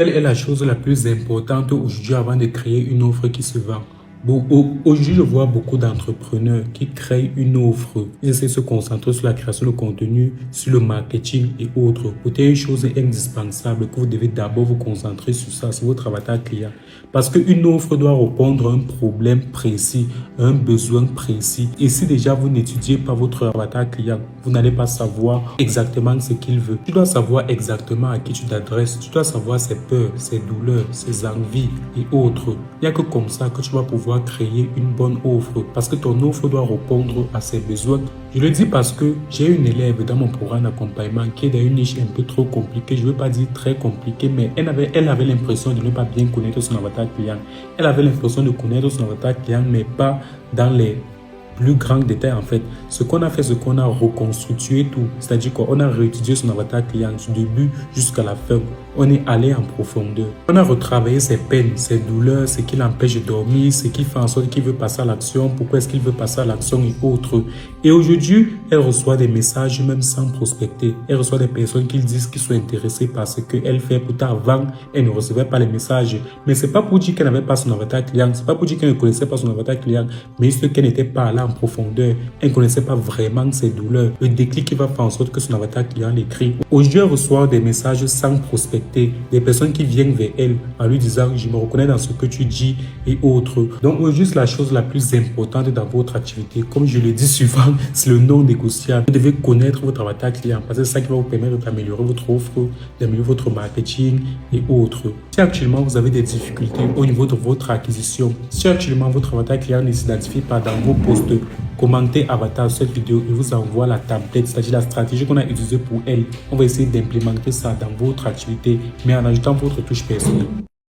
Quelle est la chose la plus importante aujourd'hui avant de créer une offre qui se vend? Bon, aujourd'hui, je vois beaucoup d'entrepreneurs qui créent une offre. Ils essaient de se concentrer sur la création de contenu, sur le marketing et autres. Peut-être une chose indispensable que vous devez d'abord vous concentrer sur ça, c'est votre avatar client. Parce qu'une offre doit répondre à un problème précis, à un besoin précis. Et si déjà vous n'étudiez pas votre avatar client, vous n'allez pas savoir exactement ce qu'il veut. Tu dois savoir exactement à qui tu t'adresses. Tu dois savoir ses peurs, ses douleurs, ses envies et autres. Il n'y a que comme ça que tu vas pouvoir créer une bonne offre parce que ton offre doit répondre à ses besoins. Je le dis parce que j'ai une élève dans mon programme d'accompagnement qui est dans une niche un peu trop compliquée. Je ne veux pas dire très compliquée, mais elle avait l'impression de ne pas bien connaître son avatar client. Elle avait l'impression de connaître son avatar client, mais pas dans les plus grands détails en fait. Ce qu'on a fait, c'est qu'on a reconstruit tout. C'est-à-dire qu'on a réétudié son avatar client du début jusqu'à la fin. On est allé en profondeur. On a retravaillé ses peines, ses douleurs, ce qui l'empêche de dormir, ce qui fait en sorte qu'il veut passer à l'action, pourquoi est-ce qu'il veut passer à l'action et autres. Et aujourd'hui, elle reçoit des messages même sans prospecter. Elle reçoit des personnes qui disent qu'ils sont intéressés par ce qu'elle fait. Pourtant, avant, elle ne recevait pas les messages. Mais c'est pas pour dire qu'elle n'avait pas son avatar client. C'est pas pour dire qu'elle ne connaissait pas son avatar client. Mais ce qu'elle n'était pas allée en profondeur. Elle ne connaissait pas vraiment ses douleurs. Le déclic qui va faire en sorte que son avatar client l'écrit. Aujourd'hui, elle reçoit des messages sans prospecter. Des personnes qui viennent vers elle en lui disant « je me reconnais dans ce que tu dis » et autres. Donc, juste la chose la plus importante dans votre activité, comme je le dis souvent, c'est le non négociable. Vous devez connaître votre avatar client parce que c'est ça qui va vous permettre d'améliorer votre offre, d'améliorer votre marketing et autres. Si actuellement vous avez des difficultés au niveau de votre acquisition, si actuellement votre avatar client ne s'identifie pas dans vos posts, commentez avatar sur cette vidéo et vous envoie la template, c'est-à-dire la stratégie qu'on a utilisée pour elle. On va essayer d'implémenter ça dans votre activité, mais en ajoutant votre touche personnelle.